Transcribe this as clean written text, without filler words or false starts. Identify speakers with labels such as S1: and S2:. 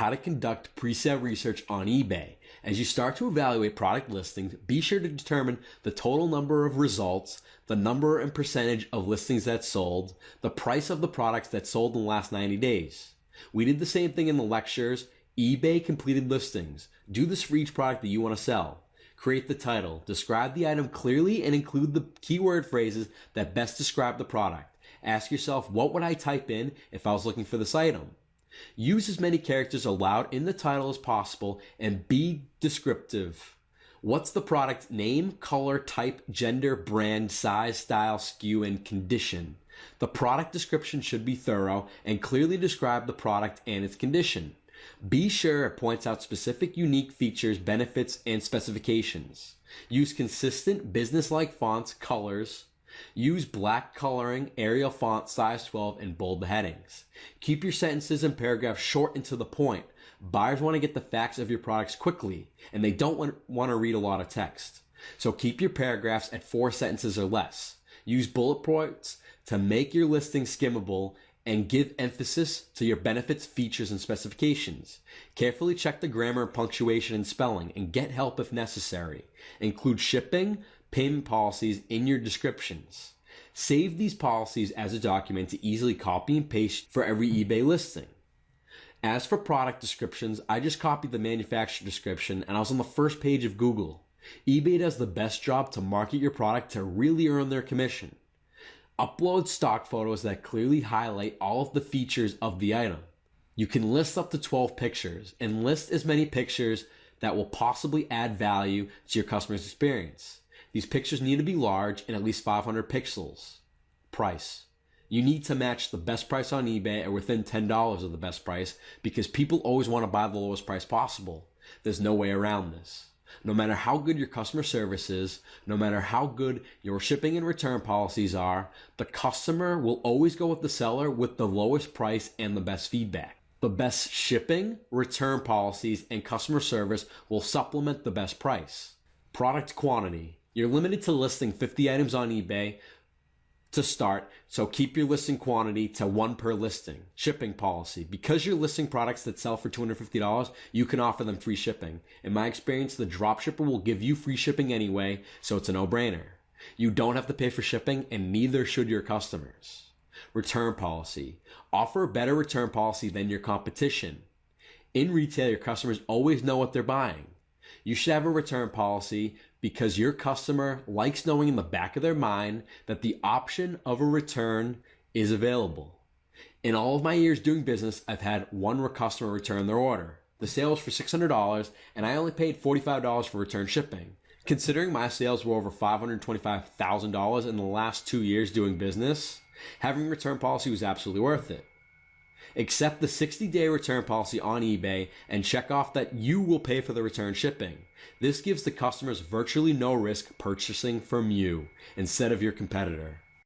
S1: how to conduct pre-sale research on eBay. As you start to evaluate product listings, be sure to determine the total number of results, the number and percentage of listings that sold, the price of the products that sold in the last 90 days. We did the same thing in the lectures. eBay completed listings. Do this for each product that you want to sell. Create the title, describe the item clearly, and include the keyword phrases that best describe the product. Ask yourself, what would I type in if I was looking for this item? Use as many characters allowed in the title as possible and be descriptive. What's the product name, color, type, gender, brand, size, style, SKU, and condition? The product description should be thorough and clearly describe the product and its condition. Be sure it points out specific unique features, benefits, and specifications. Use consistent business-like fonts, colors. Use black coloring, Arial font, size 12, and bold the headings. Keep your sentences and paragraphs short and to the point. Buyers want to get the facts of your products quickly, and they don't want to read a lot of text. So keep your paragraphs at 4 sentences or less. Use bullet points to make your listing skimmable and give emphasis to your benefits, features, and specifications. Carefully check the grammar, punctuation, and spelling, and get help if necessary. Include shipping, payment policies in your descriptions. Save these policies as a document to easily copy and paste for every eBay listing. As for product descriptions, I just copied the manufacturer description and I was on the first page of Google. eBay does the best job to market your product to really earn their commission. Upload stock photos that clearly highlight all of the features of the item. You can list up to 12 pictures and list as many pictures that will possibly add value to your customer's experience. These pictures need to be large and at least 500 pixels. Price. You need to match the best price on eBay or within $10 of the best price because people always want to buy the lowest price possible. There's no way around this. No matter how good your customer service is, no matter how good your shipping and return policies are, the customer will always go with the seller with the lowest price and the best feedback. The best shipping, return policies, and customer service will supplement the best price. Product quantity. You're limited to listing 50 items on eBay to start, so keep your listing quantity to 1 per listing. Shipping policy. Because you're listing products that sell for $250, you can offer them free shipping. In my experience, the dropshipper will give you free shipping anyway, so it's a no-brainer. You don't have to pay for shipping, and neither should your customers. Return policy. Offer a better return policy than your competition. In retail, your customers always know what they're buying. You should have a return policy because your customer likes knowing in the back of their mind that the option of a return is available. In all of my years doing business, I've had one customer return their order. The sale was for $600 and I only paid $45 for return shipping. Considering my sales were over $525,000 in the last 2 years doing business, having a return policy was absolutely worth it. Accept the 60-day return policy on eBay and check off that you will pay for the return shipping. This gives the customers virtually no risk purchasing from you instead of your competitor.